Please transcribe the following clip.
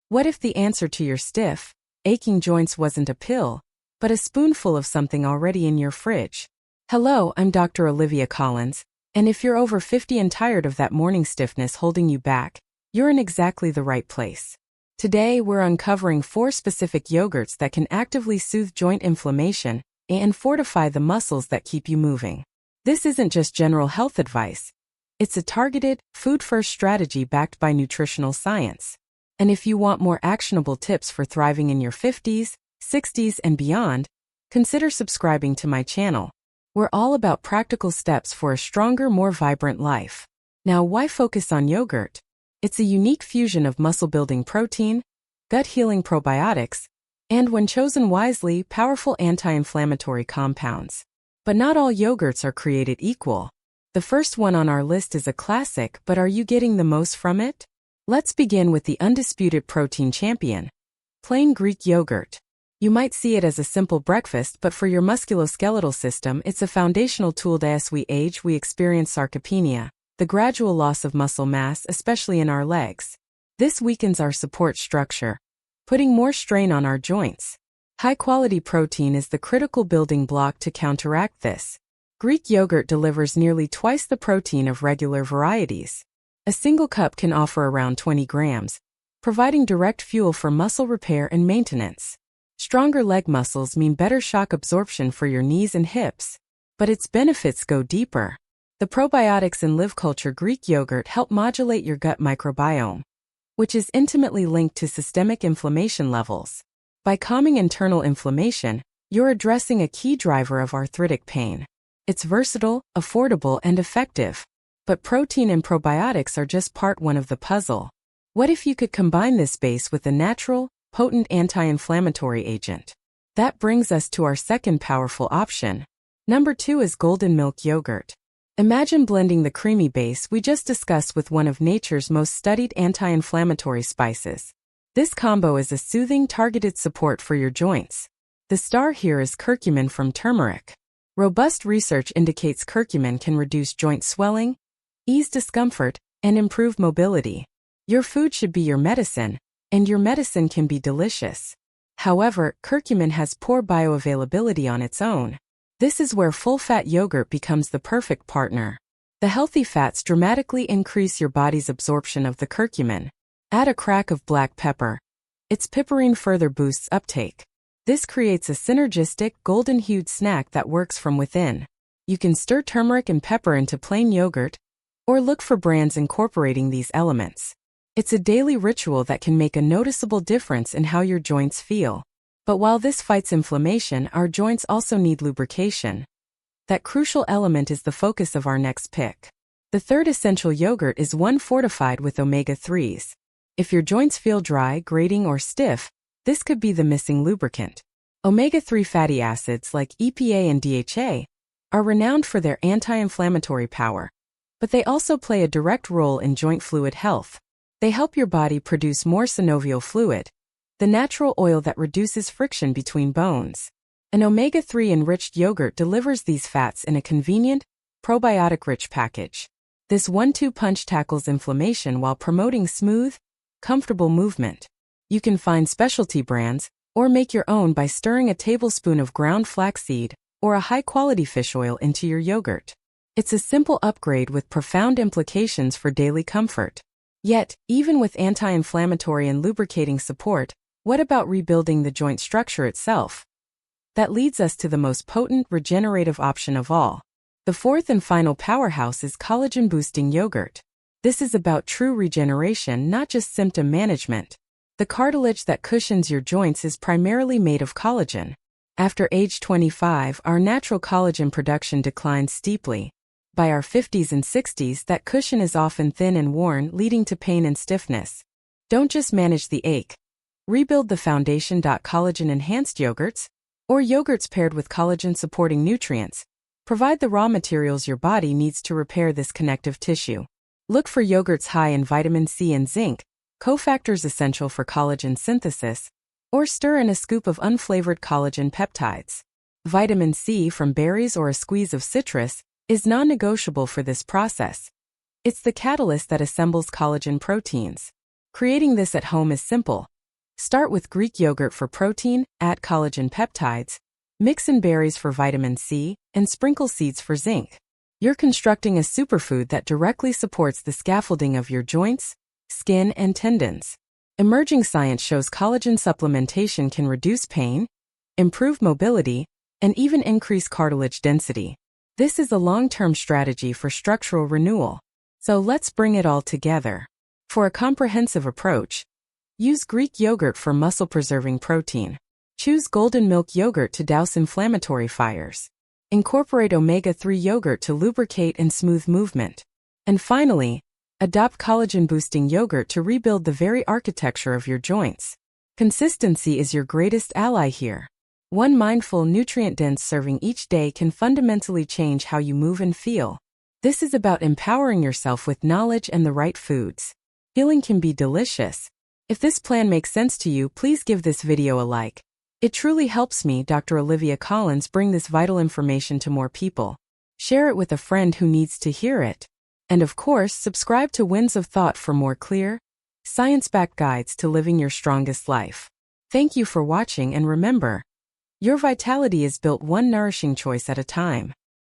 What if the answer to your stiff, aching joints wasn't a pill, but a spoonful of something already in your fridge? Hello, I'm Dr. Olivia Collins, and if you're over 50 and tired of that morning stiffness holding you back, you're in exactly the right place. Today, we're uncovering 4 specific yogurts that can actively soothe joint inflammation and fortify the muscles that keep you moving. This isn't just general health advice. It's a targeted, food-first strategy backed by nutritional science. And if you want more actionable tips for thriving in your 50s, 60s, and beyond, consider subscribing to my channel. We're all about practical steps for a stronger, more vibrant life. Now, why focus on yogurt? It's a unique fusion of muscle-building protein, gut-healing probiotics, and when chosen wisely, powerful anti-inflammatory compounds. But not all yogurts are created equal. The first one on our list is a classic, but are you getting the most from it? Let's begin with the undisputed protein champion, plain Greek yogurt. You might see it as a simple breakfast, but for your musculoskeletal system, it's a foundational tool. As we age, we experience sarcopenia, the gradual loss of muscle mass, especially in our legs. This weakens our support structure, putting more strain on our joints. High-quality protein is the critical building block to counteract this. Greek yogurt delivers nearly twice the protein of regular varieties. A single cup can offer around 20 grams, providing direct fuel for muscle repair and maintenance. Stronger leg muscles mean better shock absorption for your knees and hips, but its benefits go deeper. The probiotics in live culture Greek yogurt help modulate your gut microbiome, which is intimately linked to systemic inflammation levels. By calming internal inflammation, you're addressing a key driver of arthritic pain. It's versatile, affordable, and effective. But protein and probiotics are just part one of the puzzle. What if you could combine this base with a natural, potent anti-inflammatory agent? That brings us to our second powerful option. Number 2 is golden milk yogurt. Imagine blending the creamy base we just discussed with one of nature's most studied anti-inflammatory spices. This combo is a soothing, targeted support for your joints. The star here is curcumin from turmeric. Robust research indicates curcumin can reduce joint swelling, ease discomfort, and improve mobility. Your food should be your medicine, and your medicine can be delicious. However, curcumin has poor bioavailability on its own. This is where full-fat yogurt becomes the perfect partner. The healthy fats dramatically increase your body's absorption of the curcumin. Add a crack of black pepper. Its piperine further boosts uptake. This creates a synergistic, golden-hued snack that works from within. You can stir turmeric and pepper into plain yogurt, or look for brands incorporating these elements. It's a daily ritual that can make a noticeable difference in how your joints feel. But while this fights inflammation, our joints also need lubrication. That crucial element is the focus of our next pick. The third essential yogurt is one fortified with omega-3s. If your joints feel dry, grating, or stiff, this could be the missing lubricant. Omega-3 fatty acids like EPA and DHA are renowned for their anti-inflammatory power, but they also play a direct role in joint fluid health. They help your body produce more synovial fluid, the natural oil that reduces friction between bones. An omega-3 enriched yogurt delivers these fats in a convenient, probiotic-rich package. This 1-2 punch tackles inflammation while promoting smooth, comfortable movement. You can find specialty brands, or make your own by stirring a tablespoon of ground flaxseed or a high-quality fish oil into your yogurt. It's a simple upgrade with profound implications for daily comfort. Yet, even with anti-inflammatory and lubricating support, what about rebuilding the joint structure itself? That leads us to the most potent regenerative option of all. The fourth and final powerhouse is collagen-boosting yogurt. This is about true regeneration, not just symptom management. The cartilage that cushions your joints is primarily made of collagen. After age 25, our natural collagen production declines steeply. By our 50s and 60s, that cushion is often thin and worn, leading to pain and stiffness. Don't just manage the ache. Rebuild the foundation. Collagen-enhanced yogurts, or yogurts paired with collagen-supporting nutrients, provide the raw materials your body needs to repair this connective tissue. Look for yogurts high in vitamin C and zinc, cofactors essential for collagen synthesis, or stir in a scoop of unflavored collagen peptides. Vitamin C from berries or a squeeze of citrus is non-negotiable for this process. It's the catalyst that assembles collagen proteins. Creating this at home is simple. Start with Greek yogurt for protein, add collagen peptides, mix in berries for vitamin C, and sprinkle seeds for zinc. You're constructing a superfood that directly supports the scaffolding of your joints, skin, and tendons. Emerging science shows collagen supplementation can reduce pain, improve mobility, and even increase cartilage density. This is a long-term strategy for structural renewal. So let's bring it all together. For a comprehensive approach, use Greek yogurt for muscle-preserving protein. Choose golden milk yogurt to douse inflammatory fires. Incorporate omega-3 yogurt to lubricate and smooth movement. And finally, adopt collagen-boosting yogurt to rebuild the very architecture of your joints. Consistency is your greatest ally here. One mindful, nutrient-dense serving each day can fundamentally change how you move and feel. This is about empowering yourself with knowledge and the right foods. Healing can be delicious. If this plan makes sense to you, please give this video a like. It truly helps me, Dr. Olivia Collins, bring this vital information to more people. Share it with a friend who needs to hear it. And of course, subscribe to Winds of Thought for more clear, science-backed guides to living your strongest life. Thank you for watching, and remember, your vitality is built one nourishing choice at a time.